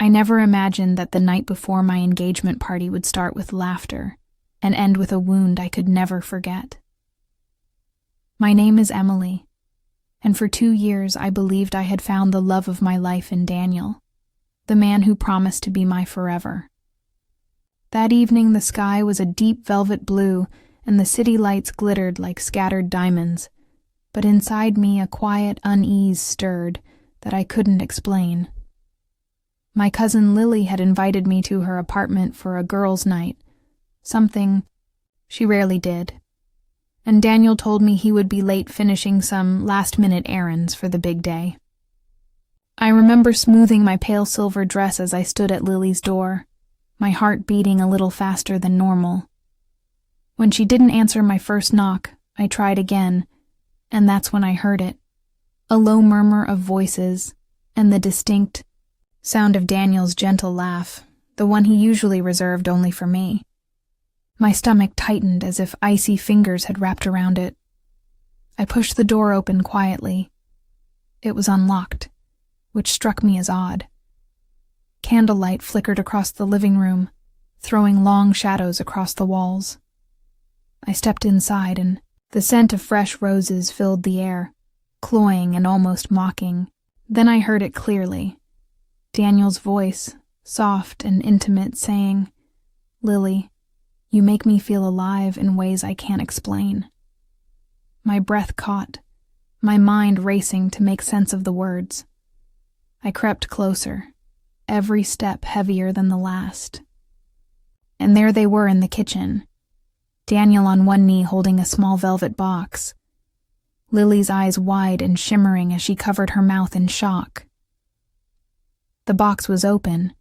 I never imagined that the night before my engagement party would start with laughter and end with a wound I could never forget. My name is Emily, and for 2 years I believed I had found the love of my life in Daniel, the man who promised to be my forever. That evening the sky was a deep velvet blue and the city lights glittered like scattered diamonds, but inside me a quiet unease stirred that I couldn't explain. My cousin Lily had invited me to her apartment for a girls' night, something she rarely did, and Daniel told me he would be late finishing some last-minute errands for the big day. I remember smoothing my pale silver dress as I stood at Lily's door, my heart beating a little faster than normal. When she didn't answer my first knock, I tried again, and that's when I heard it. A low murmur of voices, and the distinct sound of Daniel's gentle laugh, the one he usually reserved only for me. My stomach tightened as if icy fingers had wrapped around it. I pushed the door open quietly. It was unlocked, which struck me as odd. Candlelight flickered across the living room, throwing long shadows across the walls. I stepped inside, and the scent of fresh roses filled the air, cloying and almost mocking. Then I heard it clearly. Daniel's voice, soft and intimate, saying, "Lily, you make me feel alive in ways I can't explain." My breath caught, my mind racing to make sense of the words. I crept closer, every step heavier than the last. And there they were in the kitchen, Daniel on one knee holding a small velvet box, Lily's eyes wide and shimmering as she covered her mouth in shock. The box was open,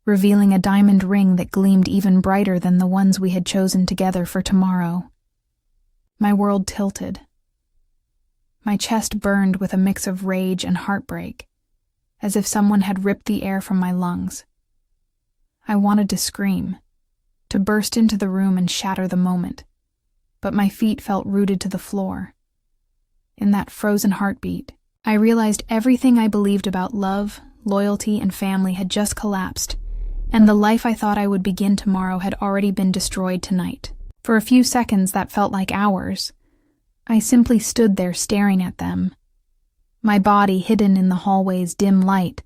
revealing a diamond ring that gleamed even brighter than the ones we had chosen together for tomorrow. My world tilted. My chest burned with a mix of rage and heartbreak, as if someone had ripped the air from my lungs. I wanted to scream, to burst into the room and shatter the moment, but my feet felt rooted to the floor. In that frozen heartbeat, I realized everything I believed about love, loyalty, and family had just collapsed, and the life I thought I would begin tomorrow had already been destroyed tonight. For a few seconds that felt like hours. I simply stood there staring at them, my body hidden in the hallway's dim light,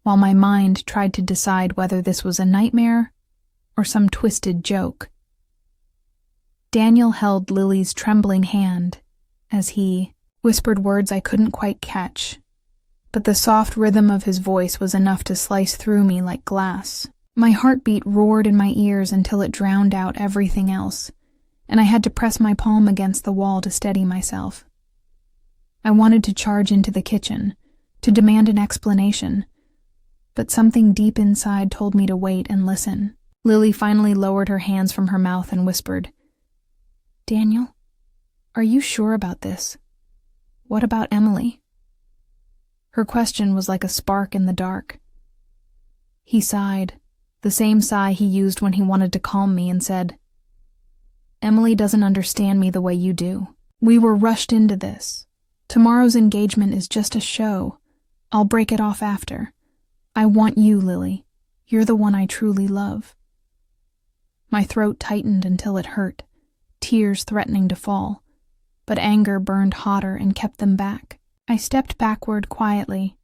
while my mind tried to decide whether this was a nightmare or some twisted joke. Daniel held Lily's trembling hand as he whispered words I couldn't quite catch, but the soft rhythm of his voice was enough to slice through me like glass. My heartbeat roared in my ears until it drowned out everything else, and I had to press my palm against the wall to steady myself. I wanted to charge into the kitchen, to demand an explanation, but something deep inside told me to wait and listen. Lily finally lowered her hands from her mouth and whispered, "Daniel, are you sure about this? What about Emily?" Her question was like a spark in the dark. He sighed, the same sigh he used when he wanted to calm me, and said, "Emily doesn't understand me the way you do. We were rushed into this. Tomorrow's engagement is just a show. I'll break it off after. I want you, Lily. You're the one I truly love." My throat tightened until it hurt, tears threatening to fall, but anger burned hotter and kept them back. I stepped backward quietly,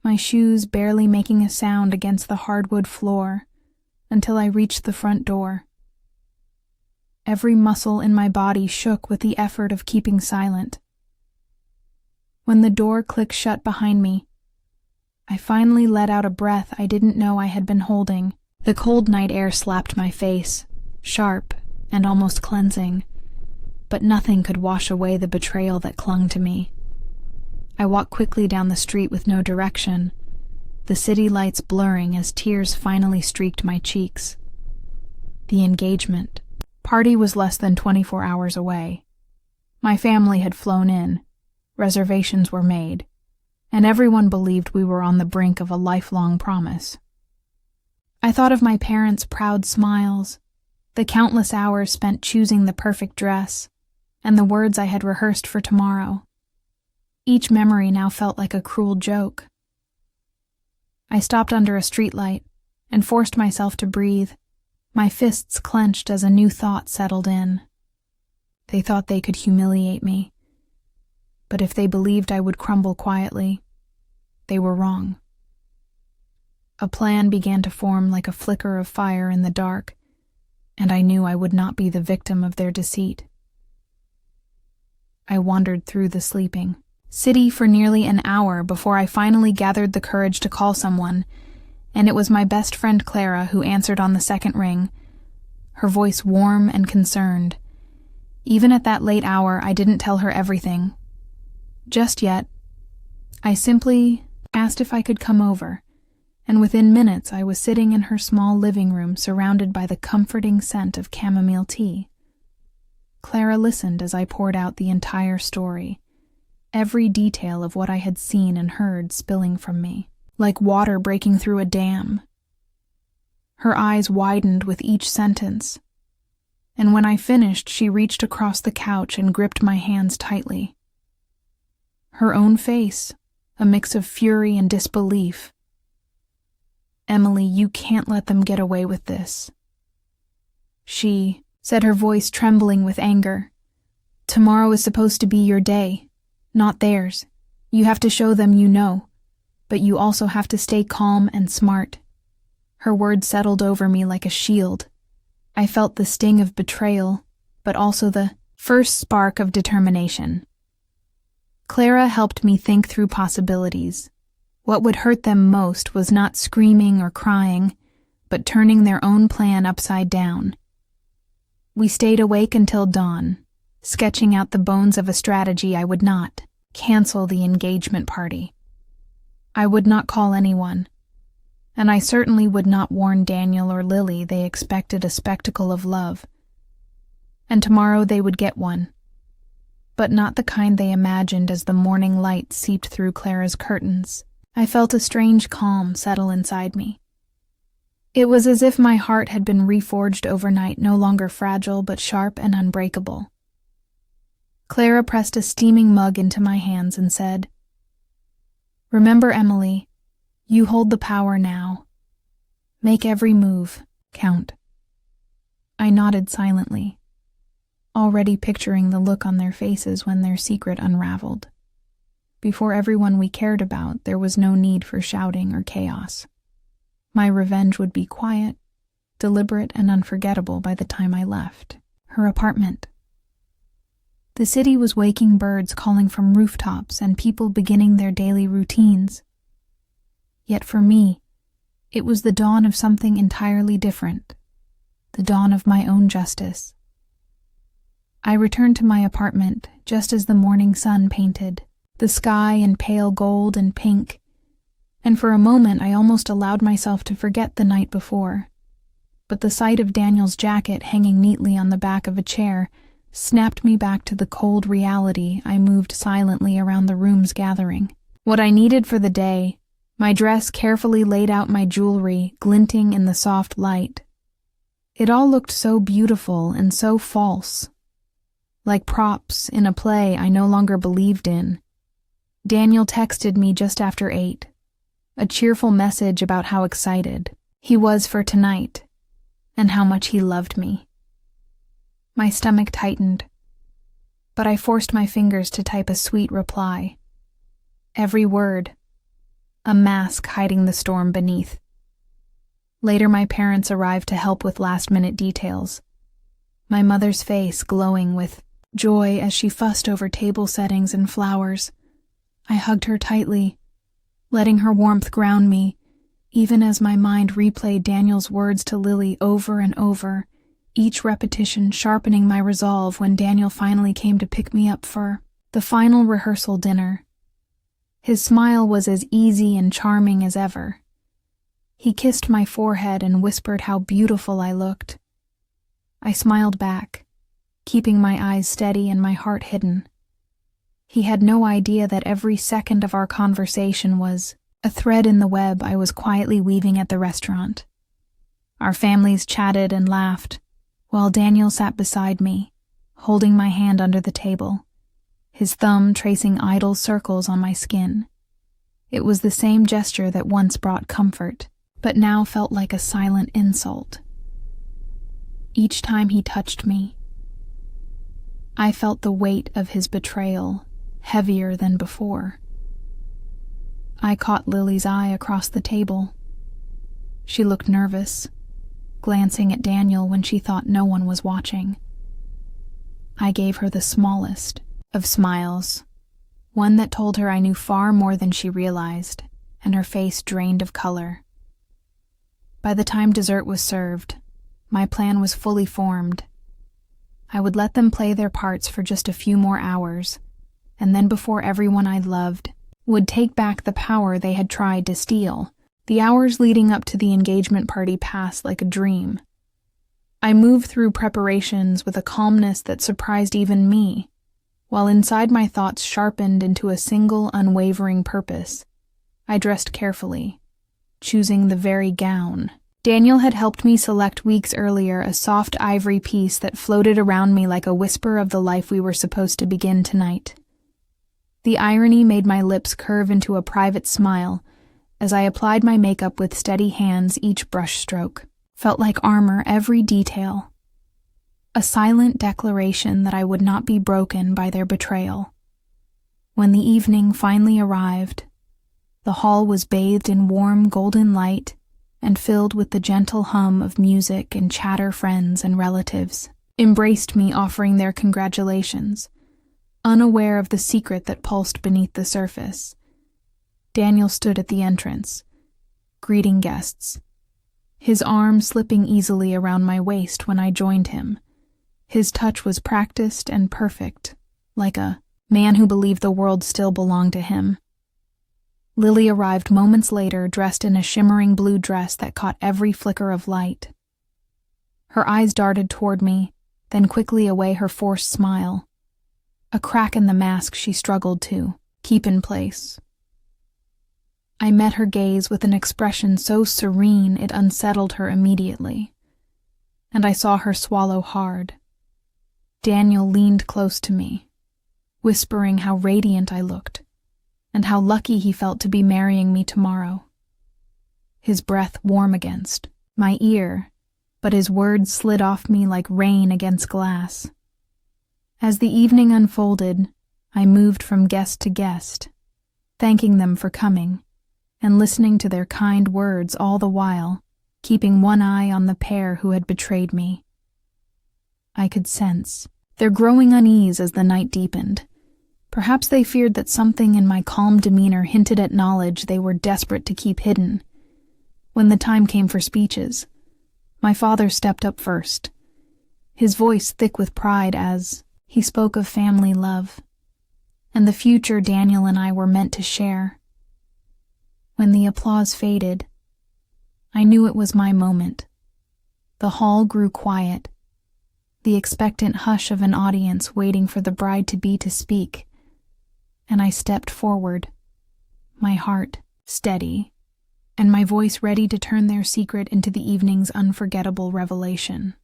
my shoes barely making a sound against the hardwood floor, until I reached the front door. Every muscle in my body shook with the effort of keeping silent. When the door clicked shut behind me, I finally let out a breath I didn't know I had been holding. The cold night air slapped my face, sharp and almost cleansing, but nothing could wash away the betrayal that clung to me. I walked quickly down the street with no direction, the city lights blurring as tears finally streaked my cheeks. The engagement party was less than 24 hours away. My family had flown in, reservations were made, and everyone believed we were on the brink of a lifelong promise. I thought of my parents' proud smiles, the countless hours spent choosing the perfect dress, and the words I had rehearsed for tomorrow. Each memory now felt like a cruel joke. I stopped under a streetlight and forced myself to breathe, my fists clenched as a new thought settled in. They thought they could humiliate me, but if they believed I would crumble quietly, they were wrong. A plan began to form like a flicker of fire in the dark, and I knew I would not be the victim of their deceit. I wandered through the sleeping city for nearly an hour before I finally gathered the courage to call someone, and it was my best friend Clara who answered on the second ring, her voice warm and concerned. Even at that late hour, I didn't tell her everything. Just yet. I simply asked if I could come over, and within minutes I was sitting in her small living room surrounded by the comforting scent of chamomile tea. Clara listened as I poured out the entire story, every detail of what I had seen and heard spilling from me, like water breaking through a dam. Her eyes widened with each sentence, and when I finished, she reached across the couch and gripped my hands tightly. Her own face, a mix of fury and disbelief. "Emily, you can't let them get away with this." She said, her voice trembling with anger. "Tomorrow is supposed to be your day, not theirs. You have to show them you know, but you also have to stay calm and smart." Her words settled over me like a shield. I felt the sting of betrayal, but also the first spark of determination. Clara helped me think through possibilities. What would hurt them most was not screaming or crying, but turning their own plan upside down. We stayed awake until dawn, sketching out the bones of a strategy. I would not cancel the engagement party. I would not call anyone, and I certainly would not warn Daniel or Lily they expected a spectacle of love. And tomorrow they would get one, but not the kind they imagined as the morning light seeped through Clara's curtains. I felt a strange calm settle inside me. It was as if my heart had been reforged overnight, no longer fragile but sharp and unbreakable. Clara pressed a steaming mug into my hands and said, "Remember, Emily, you hold the power now. Make every move count." I nodded silently, already picturing the look on their faces when their secret unraveled. Before everyone we cared about, there was no need for shouting or chaos. My revenge would be quiet, deliberate, and unforgettable by the time I left her apartment. The city was waking birds calling from rooftops and people beginning their daily routines. Yet for me, it was the dawn of something entirely different, the dawn of my own justice. I returned to my apartment just as the morning sun painted the sky in pale gold and pink, and for a moment I almost allowed myself to forget the night before. But the sight of Daniel's jacket hanging neatly on the back of a chair snapped me back to the cold reality. I moved silently around the room's gathering. What I needed for the day, my dress carefully laid out, my jewelry glinting in the soft light. It all looked so beautiful and so false, like props in a play I no longer believed in. Daniel texted me just after 8, a cheerful message about how excited he was for tonight and how much he loved me. My stomach tightened, but I forced my fingers to type a sweet reply. Every word, a mask hiding the storm beneath. Later, my parents arrived to help with last-minute details. My mother's face glowing with joy as she fussed over table settings and flowers. I hugged her tightly, letting her warmth ground me, even as my mind replayed Daniel's words to Lily over and over, each repetition sharpening my resolve. When Daniel finally came to pick me up for the final rehearsal dinner, his smile was as easy and charming as ever. He kissed my forehead and whispered how beautiful I looked. I smiled back, keeping my eyes steady and my heart hidden. He had no idea that every second of our conversation was a thread in the web I was quietly weaving at the restaurant. Our families chatted and laughed, while Daniel sat beside me, holding my hand under the table, his thumb tracing idle circles on my skin. It was the same gesture that once brought comfort, but now felt like a silent insult. Each time he touched me, I felt the weight of his betrayal, heavier than before. I caught Lily's eye across the table. She looked nervous, glancing at Daniel when she thought no one was watching. I gave her the smallest of smiles, one that told her I knew far more than she realized, and her face drained of color. By the time dessert was served, my plan was fully formed. I would let them play their parts for just a few more hours, and then before everyone I loved would take back the power they had tried to steal. The hours leading up to the engagement party passed like a dream. I moved through preparations with a calmness that surprised even me, while inside my thoughts sharpened into a single unwavering purpose. I dressed carefully, choosing the very gown Daniel had helped me select weeks earlier, a soft ivory piece that floated around me like a whisper of the life we were supposed to begin tonight. The irony made my lips curve into a private smile as I applied my makeup with steady hands. Each brush stroke felt like armor, every detail. A silent declaration that I would not be broken by their betrayal. When the evening finally arrived, the hall was bathed in warm golden light and filled with the gentle hum of music and chatter. Friends and relatives embraced me, offering their congratulations, unaware of the secret that pulsed beneath the surface. Daniel stood at the entrance, greeting guests, his arm slipping easily around my waist when I joined him. His touch was practiced and perfect, like a man who believed the world still belonged to him. Lily arrived moments later, dressed in a shimmering blue dress that caught every flicker of light. Her eyes darted toward me, then quickly away, her forced smile. A crack in the mask she struggled to keep in place. I met her gaze with an expression so serene it unsettled her immediately, and I saw her swallow hard. Daniel leaned close to me, whispering how radiant I looked, and how lucky he felt to be marrying me tomorrow. His breath warm against my ear, but his words slid off me like rain against glass. As the evening unfolded, I moved from guest to guest, thanking them for coming, and listening to their kind words, all the while keeping one eye on the pair who had betrayed me. I could sense their growing unease as the night deepened. Perhaps they feared that something in my calm demeanor hinted at knowledge they were desperate to keep hidden. When the time came for speeches, my father stepped up first, his voice thick with pride as he spoke of family love and the future Daniel and I were meant to share. When the applause faded, I knew it was my moment. The hall grew quiet, the expectant hush of an audience waiting for the bride-to-be to speak, and I stepped forward, my heart steady, and my voice ready to turn their secret into the evening's unforgettable revelation.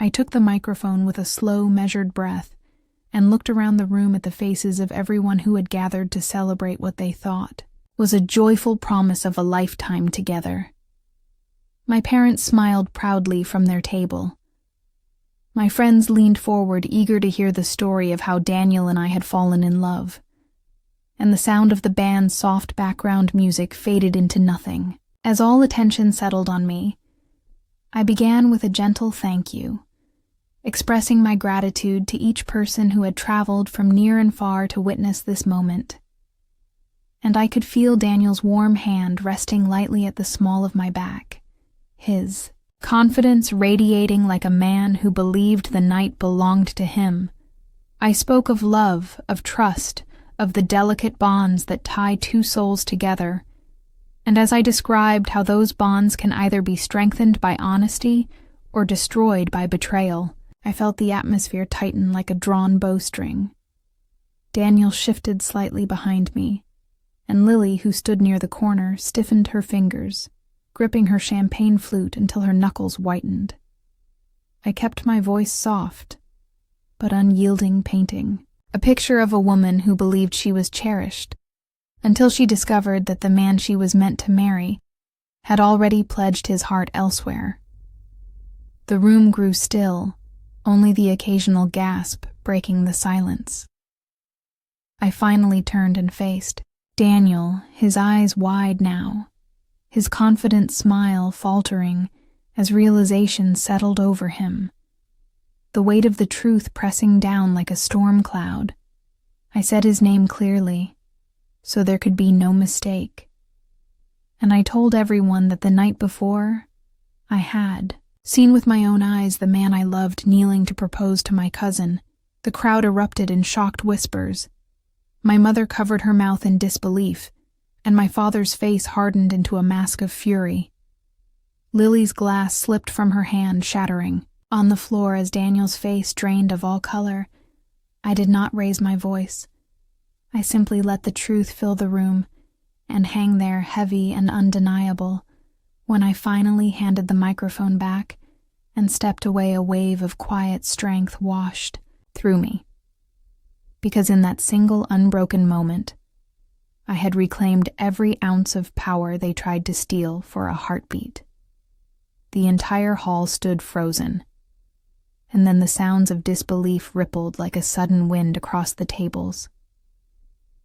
I took the microphone with a slow, measured breath and looked around the room at the faces of everyone who had gathered to celebrate what they thought was a joyful promise of a lifetime together. My parents smiled proudly from their table. My friends leaned forward, eager to hear the story of how Daniel and I had fallen in love. And the sound of the band's soft background music faded into nothing. As all attention settled on me, I began with a gentle thank you, expressing my gratitude to each person who had traveled from near and far to witness this moment. And I could feel Daniel's warm hand resting lightly at the small of my back, his confidence radiating like a man who believed the night belonged to him. I spoke of love, of trust, of the delicate bonds that tie two souls together, and as I described how those bonds can either be strengthened by honesty or destroyed by betrayal, I felt the atmosphere tighten like a drawn bowstring. Daniel shifted slightly behind me, and Lily, who stood near the corner, stiffened her fingers, gripping her champagne flute until her knuckles whitened. I kept my voice soft, but unyielding, painting a picture of a woman who believed she was cherished, until she discovered that the man she was meant to marry had already pledged his heart elsewhere. The room grew still, only the occasional gasp breaking the silence. I finally turned and faced Daniel, his eyes wide now, his confident smile faltering as realization settled over him, the weight of the truth pressing down like a storm cloud. I said his name clearly, so there could be no mistake. And I told everyone that the night before, I had seen with my own eyes the man I loved kneeling to propose to my cousin. The crowd erupted in shocked whispers. My mother covered her mouth in disbelief, and my father's face hardened into a mask of fury. Lily's glass slipped from her hand, shattering on the floor as Daniel's face drained of all color. I did not raise my voice. I simply let the truth fill the room and hang there heavy and undeniable. When I finally handed the microphone back and stepped away, a wave of quiet strength washed through me. Because in that single unbroken moment, I had reclaimed every ounce of power they tried to steal for a heartbeat. The entire hall stood frozen, and then the sounds of disbelief rippled like a sudden wind across the tables.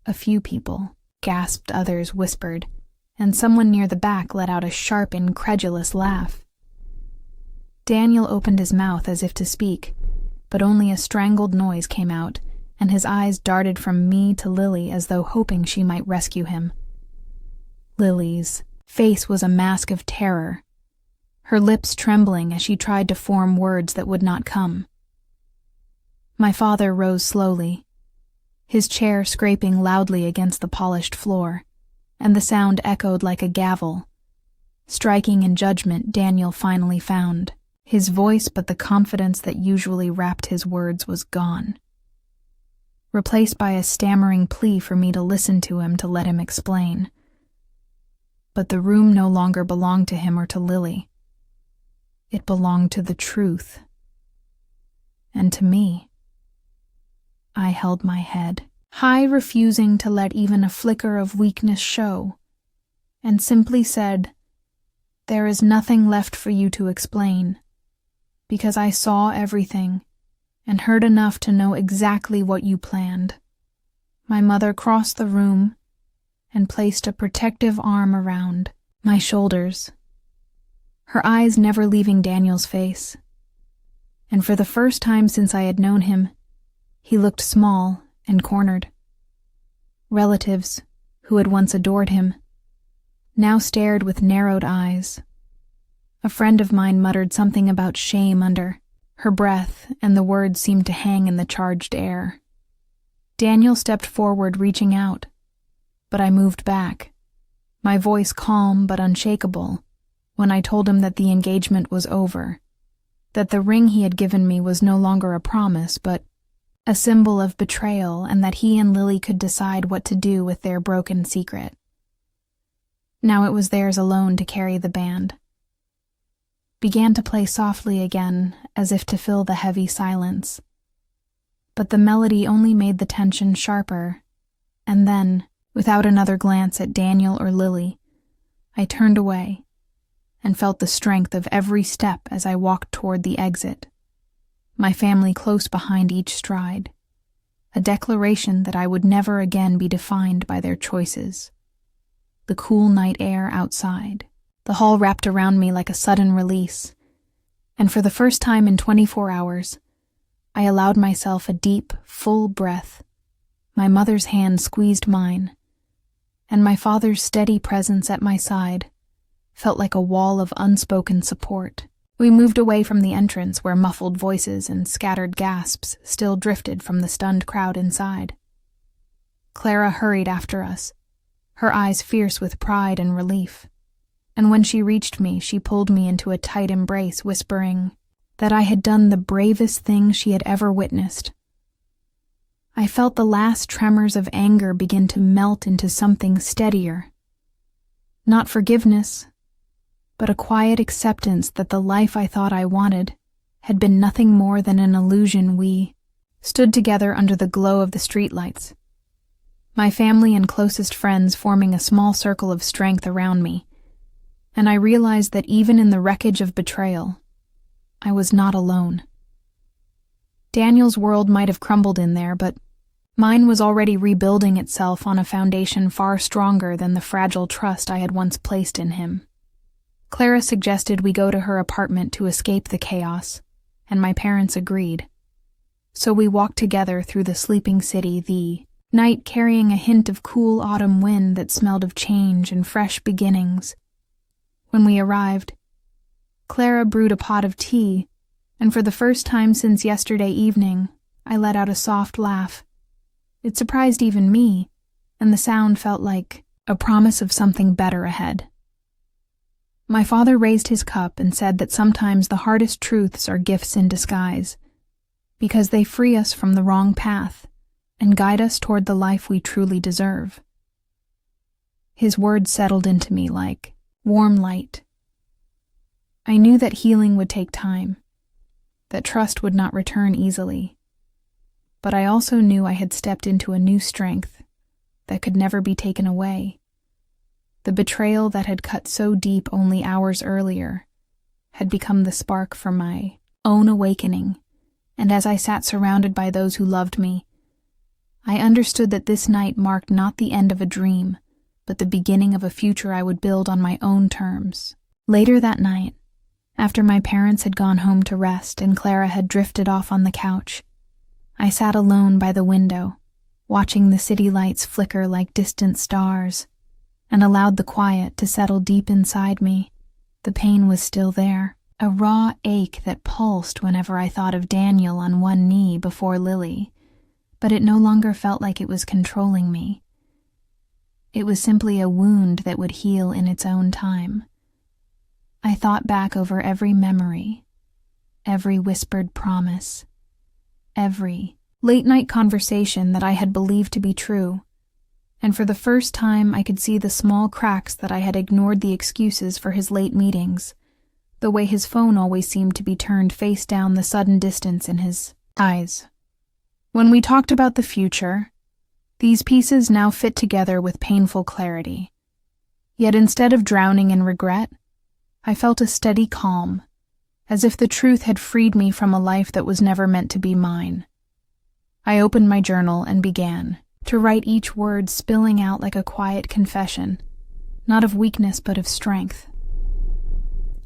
A few people gasped, others whispered, and someone near the back let out a sharp, incredulous laugh. Daniel opened his mouth as if to speak, but only a strangled noise came out, and his eyes darted from me to Lily as though hoping she might rescue him. Lily's face was a mask of terror, her lips trembling as she tried to form words that would not come. My father rose slowly, his chair scraping loudly against the polished floor, and the sound echoed like a gavel. Striking in judgment, Daniel finally found his voice, but the confidence that usually wrapped his words was gone, replaced by a stammering plea for me to listen to him, to let him explain. But the room no longer belonged to him or to Lily. It belonged to the truth. And to me. I held my head high, refusing to let even a flicker of weakness show, and simply said, "There is nothing left for you to explain, because I saw everything and heard enough to know exactly what you planned." My mother crossed the room and placed a protective arm around my shoulders, her eyes never leaving Daniel's face. And for the first time since I had known him, he looked small and cornered. Relatives, who had once adored him, now stared with narrowed eyes. A friend of mine muttered something about shame under her breath, and the words seemed to hang in the charged air. Daniel stepped forward, reaching out, but I moved back, my voice calm but unshakable, when I told him that the engagement was over, that the ring he had given me was no longer a promise, but a symbol of betrayal, and that he and Lily could decide what to do with their broken secret. Now it was theirs alone to carry. The band began to play softly again, as if to fill the heavy silence. But the melody only made the tension sharper, and then, without another glance at Daniel or Lily, I turned away and felt the strength of every step as I walked toward the exit, my family close behind each stride, a declaration that I would never again be defined by their choices. The cool night air outside, the hall wrapped around me like a sudden release, and for the first time in 24 hours, I allowed myself a deep, full breath. My mother's hand squeezed mine, and my father's steady presence at my side felt like a wall of unspoken support. We moved away from the entrance, where muffled voices and scattered gasps still drifted from the stunned crowd inside. Clara hurried after us, her eyes fierce with pride and relief, and when she reached me, she pulled me into a tight embrace, whispering that I had done the bravest thing she had ever witnessed. I felt the last tremors of anger begin to melt into something steadier. Not forgiveness, but a quiet acceptance that the life I thought I wanted had been nothing more than an illusion. We stood together under the glow of the streetlights, my family and closest friends forming a small circle of strength around me, and I realized that even in the wreckage of betrayal, I was not alone. Daniel's world might have crumbled in there, but mine was already rebuilding itself on a foundation far stronger than the fragile trust I had once placed in him. Clara suggested we go to her apartment to escape the chaos, and my parents agreed. So we walked together through the sleeping city, the night carrying a hint of cool autumn wind that smelled of change and fresh beginnings. When we arrived, Clara brewed a pot of tea, and for the first time since yesterday evening, I let out a soft laugh. It surprised even me, and the sound felt like a promise of something better ahead. My father raised his cup and said that sometimes the hardest truths are gifts in disguise, because they free us from the wrong path and guide us toward the life we truly deserve. His words settled into me like warm light. I knew that healing would take time, that trust would not return easily, but I also knew I had stepped into a new strength that could never be taken away. The betrayal that had cut so deep only hours earlier had become the spark for my own awakening, and as I sat surrounded by those who loved me, I understood that this night marked not the end of a dream, but the beginning of a future I would build on my own terms. Later that night, after my parents had gone home to rest and Clara had drifted off on the couch, I sat alone by the window, watching the city lights flicker like distant stars, and allowed the quiet to settle deep inside me. The pain was still there, a raw ache that pulsed whenever I thought of Daniel on one knee before Lily, but it no longer felt like it was controlling me. It was simply a wound that would heal in its own time. I thought back over every memory, every whispered promise, every late-night conversation that I had believed to be true, and for the first time I could see the small cracks that I had ignored the excuses for his late meetings, the way his phone always seemed to be turned face down, the sudden distance in his eyes. When we talked about the future, these pieces now fit together with painful clarity. Yet instead of drowning in regret, I felt a steady calm, as if the truth had freed me from a life that was never meant to be mine. I opened my journal and began to write each word spilling out like a quiet confession, not of weakness but of strength.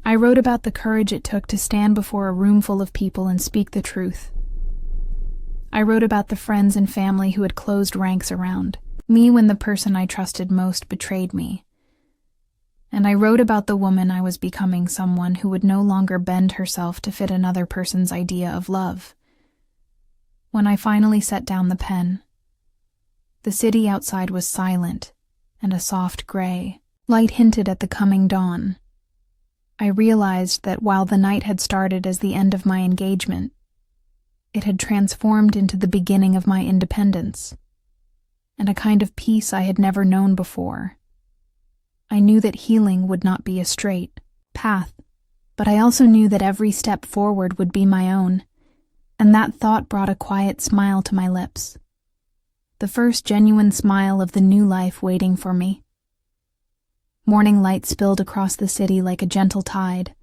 I wrote about the courage it took to stand before a room full of people and speak the truth. I wrote about the friends and family who had closed ranks around me when the person I trusted most betrayed me. And I wrote about the woman I was becoming, someone who would no longer bend herself to fit another person's idea of love. When I finally set down the pen, the city outside was silent, and a soft gray light hinted at the coming dawn. I realized that while the night had started as the end of my engagement, it had transformed into the beginning of my independence, and a kind of peace I had never known before. I knew that healing would not be a straight path, but I also knew that every step forward would be my own, and that thought brought a quiet smile to my lips. The first genuine smile of the new life waiting for me. Morning light spilled across the city like a gentle tide,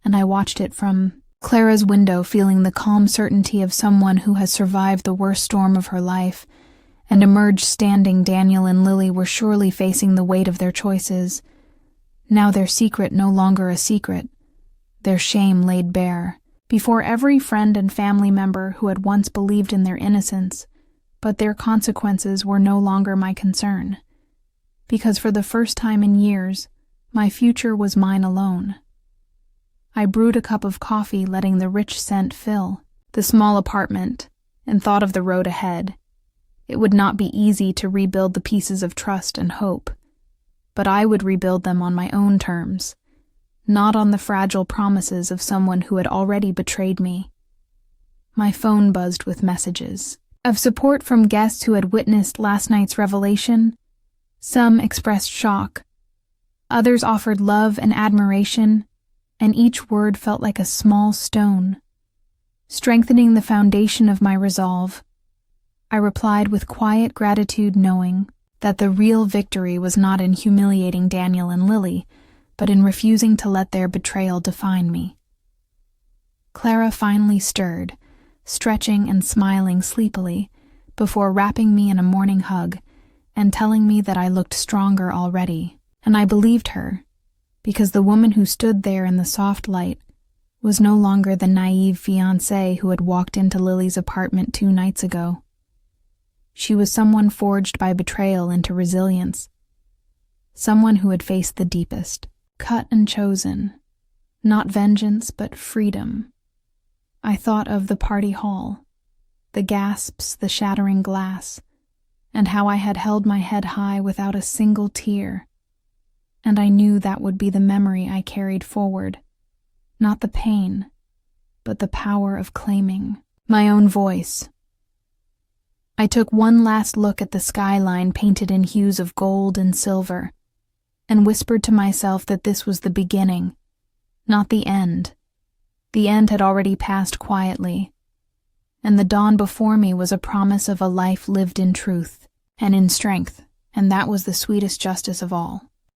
and I watched it from Clara's window, feeling the calm certainty of someone who has survived the worst storm of her life and emerged standing. Daniel and Lily were surely facing the weight of their choices. Now their secret no longer a secret, their shame laid bare, before every friend and family member who had once believed in their innocence. But their consequences were no longer my concern, because for the first time in years, my future was mine alone. I brewed a cup of coffee, letting the rich scent fill the small apartment, and thought of the road ahead. It would not be easy to rebuild the pieces of trust and hope, but I would rebuild them on my own terms, not on the fragile promises of someone who had already betrayed me. My phone buzzed with messages of support from guests who had witnessed last night's revelation. Some expressed shock, others offered love and admiration, and each word felt like a small stone, strengthening the foundation of my resolve. I replied with quiet gratitude, knowing that the real victory was not in humiliating Daniel and Lily, but in refusing to let their betrayal define me. Clara finally stirred, stretching and smiling sleepily, before wrapping me in a morning hug and telling me that I looked stronger already, and I believed her, because the woman who stood there in the soft light was no longer the naive fiancé who had walked into Lily's apartment 2 nights ago. She was someone forged by betrayal into resilience, someone who had faced the deepest, cut and chosen, not vengeance but freedom. I thought of the party hall, the gasps, the shattering glass, and how I had held my head high without a single tear, and I knew that would be the memory I carried forward, not the pain, but the power of claiming my own voice. I took one last look at the skyline painted in hues of gold and silver, and whispered to myself that this was the beginning, not the end. The end had already passed quietly, and the dawn before me was a promise of a life lived in truth and in strength, and that was the sweetest justice of all.